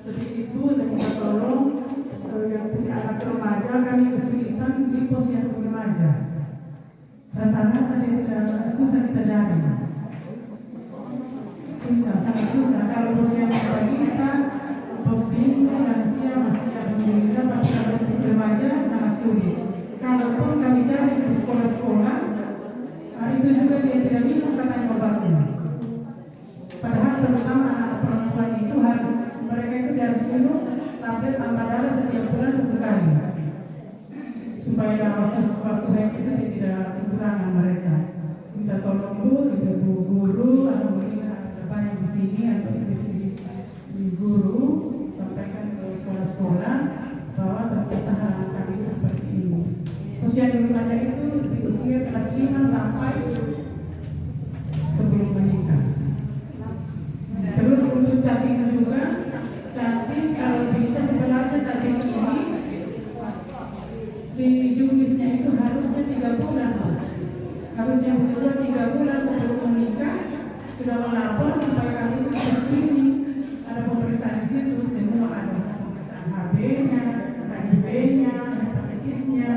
sedikit itu saya minta tolong yang punya anak remaja, kami kesulitan di pos yang remaja. Rata-rata tidak susah kita cari. Sangat susah. Kalau posnya bagi kita pos bingung, lansia masih alhamdulillah, tapi kalau untuk remaja sangat sulit. Kalaupun kami cari di sekolah-sekolah, itu juga dia tidak minum katanya obatnya. Padahal terutama anak perempuan itu harus, mereka itu harus minum tablet tambah darah setiap bulan 1 kali, supaya waktu baik itu tidak kekurangan mereka. Minta tolong ibu guru atau mungkin banyak di sini atau di guru sampaikan ke sekolah-sekolah bahwa ternyata anak kami itu seperti ini. Usia di remaja itu di usia kelas 5 sampai sebelum menikah. Terus untuk chatting juga, chatting kalau bisa sebenarnya chatting ini di juknisnya itu harusnya 3 bulan. Harusnya sudah 3 bulan sebelum menikah sudah melapor supaya kami itu bisa screening. Ada pemeriksaan di situ, semua ada pemeriksaan HB-nya, HIV-nya, hepatitisnya,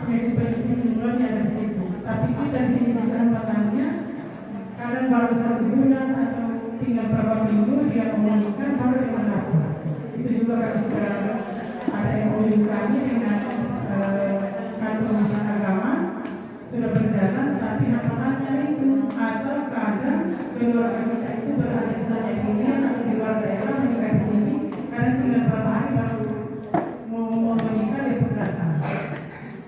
medis-medisnya ada di situ. Tapi kita di sini berangkatannya kadang baru 1 bulan atau tinggal berapa minggu dia mau menikah baru dia melapor. Itu juga kalau sudah ada yang menunjukkannya dengan urusan agama sudah berjalan, tapi hafalannya itu atau kadang keluarga kita itu berada di sana dunia atau di luar daerah menikah di sini, kadang tinggal berapa hari baru mau menikah dia datang.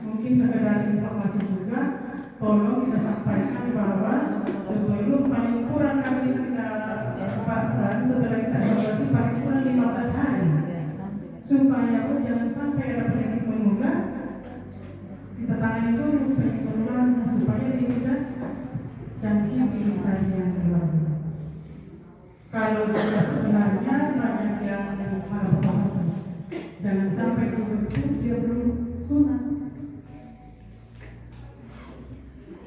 Mungkin sekedar informasi juga, tolong kita sampaikan bahwa sebelum paling kurang kami tidak setelah kita evaluasi paling kurang 15 hari supaya jangan sampai ada penyakit menular. Kita tangani dulu penyakit menular supaya dia tidak jangkiti tadi yang terlalu. Kalau kita sebenarnya banyak yang malah paham, jangan sampai itu dia belum sunat.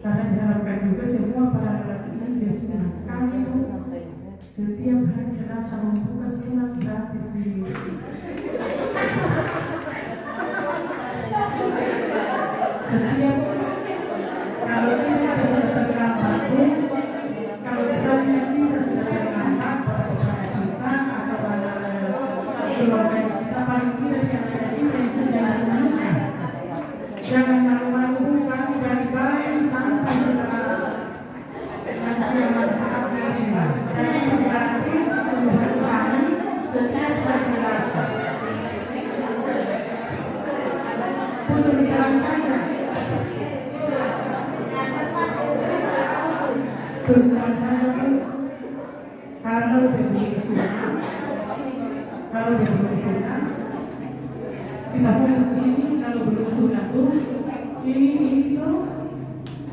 Karena diharapkan juga semua para lelaki ini dia sunat. Kami setiap hari Selasa membuka sunat gratis di setiap, kalau kita sudah terlambat pun, kalau misalnya kita sudah terlambat pada kita atau pada keluarga kita, paling tidak yang ada kita yang sudah menikah. Jangan malu-malu kami dari bayi sampai sudah nanti yang mantap menerima. Jangan berarti Tuhan kami setiap hari Selasa. Untuk dijalankan terus saya pun kalau begitu sunat, kita harus ini kalau belum sunat tuh ini tuh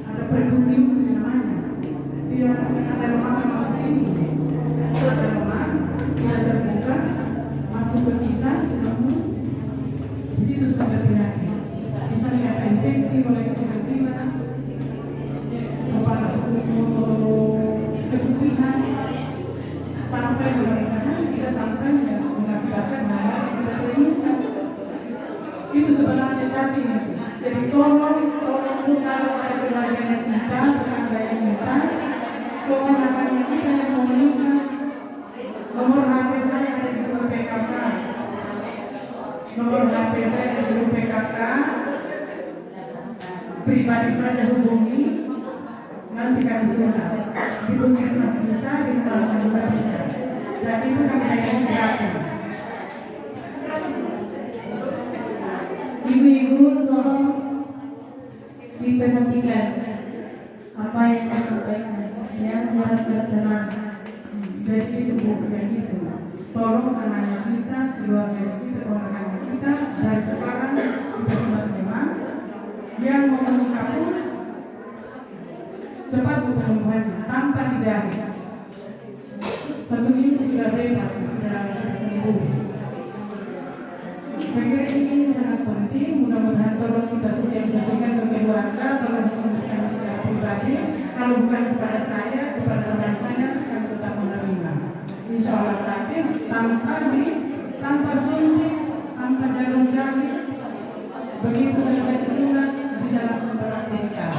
ada pergubing namanya. Tidak ada rumah sini, ada rumah yang terbuka masuk ke kita, namun di situ sudah penyakit. Misalnya ada infeksi mulai kecil-kecilan, kepala keturunan sampai pernikahan kita sampai yang mengakibatkan hal tidak diinginkan. Itu sebenarnya chatting. Jadi tolong kalau ada keluarga kita, tetangga kita, keponakan kita yang mau menikah, nomor HP saya ada di grup PKK. Nomor HP saya ada di grup PKK. Pribadi saja hubungi. Nanti kami sudah di puskesmas bisa, di rumah juga bisa. Dan itu kami akan gratis. Ibu-ibu tolong diperhatikan apa yang disampaikan, yang harus bertenang. Jadi itu bukan itu. Tolong anak kita, keluarga kita, orang kita dari sekarang kita teman-teman yang mau menikah pun cepat bertemu tanpa dijahit. Satu minggu sudah bebas, sudah sembuh. Saya kira ini sangat penting. Mudah-mudahan tolong kita sosialisasikan ke keluarga, tolong disampaikan secara pribadi. Kalau bukan kepada saya, kepada teman saya akan tetap menerima. Insya Allah nanti tanpa suntik, tanpa jalan jari, begitu saja surat bisa langsung beraktivitas.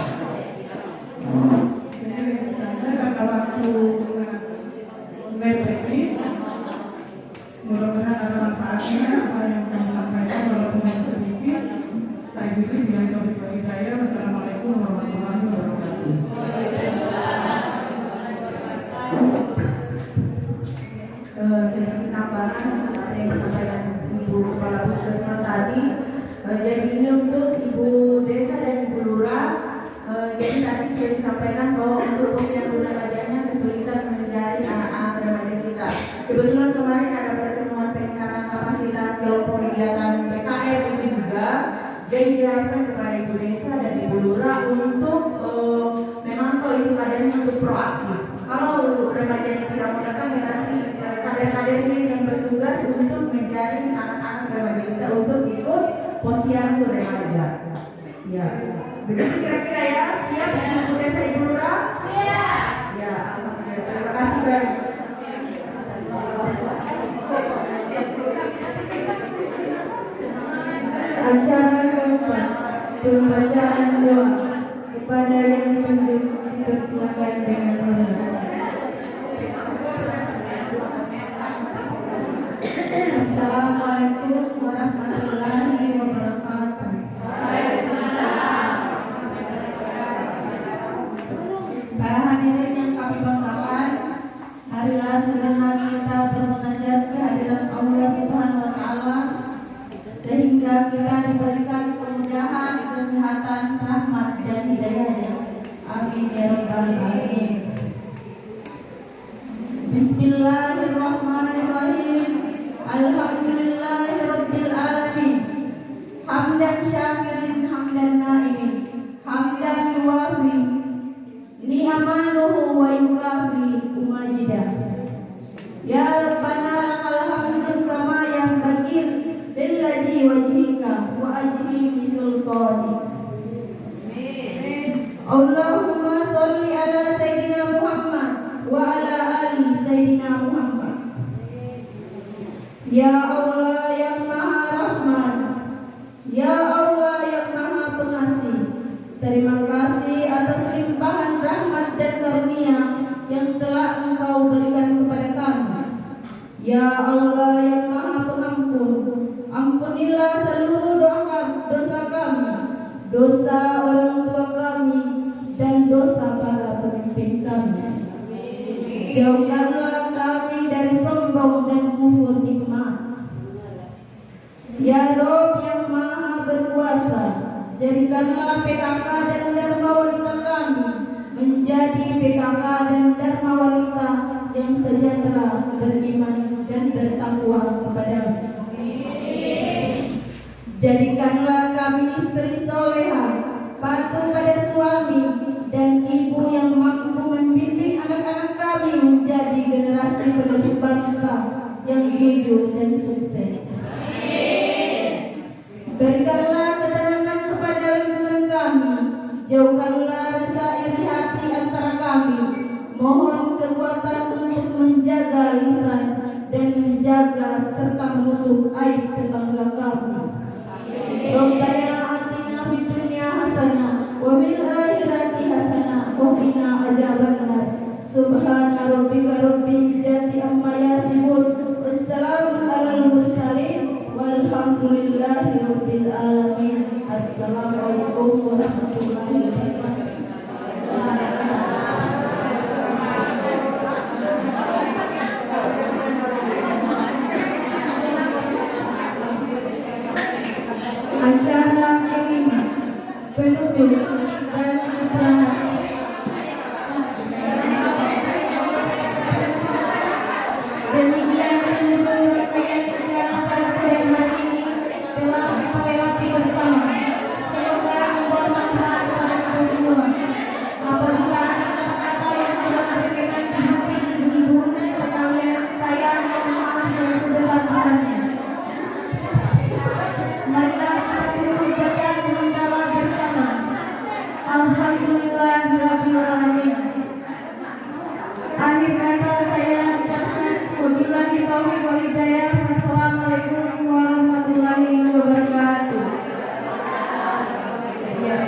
Jadi itu saja karena waktu ini mudah-mudahan ada manfaatnya apa yang kami sampaikan walaupun hanya sedikit. Saya diri dengan Taufik wal Hidayah. Wassalamualaikum warahmatullahi wabarakatuh. Sedikit tambahan apa yang disampaikan Ibu Kepala Puskesmas tadi. Jadi ini untuk Ibu Desa dan Ibu Lurah. Jadi tadi sudah disampaikan bahwa untuk pemilihan remaja kesulitan mencari anak-anak remaja kita. Kebetulan kemarin ada pertemuan peningkatan kapasitas kelompok kegiatan PKR itu juga. Jadi diharapkan kepada Ibu Desa dan Ibu Lurah untuk memantau itu kadernya untuk proaktif. Kalau remaja yang tidak mau datang, ya nanti kader-kader ini yang bertugas untuk mencari anak-anak remaja kita untuk ikut posyandu remaja. Ya, begitu kira-kira ya. Siap Ibu Desa Ibu Lurah? Siap. Ya, alhamdulillah. Terima kasih banyak. Acara keempat, pembacaan doa. Kepada yang ditunjuk dipersilakan dengan hormat. Assalamualaikum warahmatullahi wabarakatuh. Para hadirin yang kami banggakan, marilah sejenak kita bermunajat kehadiran Allah Subhanahu wa Ta'ala sehingga kita diberikan kemudahan, kesehatan, rahmat dan hidayahnya. Amin ya rabbal alamin. Bismillahirrahmanirrahim. Alhamdulillahirabbil alamin. Hamdan syakirin hamdan naimin. Hamdan yuwafi ni'amanuhu wa yukafi umajidah. Ya Rabbana lakal hamdu kama yanbaghi lillazi wajhika wa ajli sultani. Allahumma sholli ala sayyidina Muhammad wa ala ali sayyidina Muhammad. Ya Allah yang Maha Rahman, Ya Allah yang Maha Pengasih, terima kasih atas limpahan rahmat dan karunia yang telah Engkau berikan kepada kami. Ya Allah yang Maha Pengampun, ampunilah seluruh dosa kami, dosa orang tua kami, dan dosa para pemimpin kami. Jauhkanlah kami dari sombong dan kufur nikmat. Ya Rob yang Maha Berkuasa, jadikanlah PKK dan Dharma Wanita kami menjadi PKK dan Dharma Wanita yang sejahtera, beriman dan bertakwa kepadamu. Jadikanlah kami istri soleha, patuh pada suami, dan ibu yang mampu membimbing anak-anak kami menjadi generasi penerus bangsa yang jujur dan sukses. Berikanlah ketenangan kepada lingkungan kami, jauhkanlah rasa iri hati antara kami. Mohon kekuatan untuk menjaga lisan dan menjaga serta menutup aib tetangga kami. Rabbana atina fid dunya hasanah wa fil akhirati hasanah wa qina adzabannar. Subhana rabbika rabbil izzati amma yasifun. Wassalamu alal mursalin walhamdulillahi rabbil alamin. Assalamualaikum warahmatullahi wabarakatuh. Alhamdulillahirrahmanirrahim. Akhir kata saya ucapkan wabillahi taufiq wal hidayah. Wassalamualaikum warahmatullahi wabarakatuh. Ya,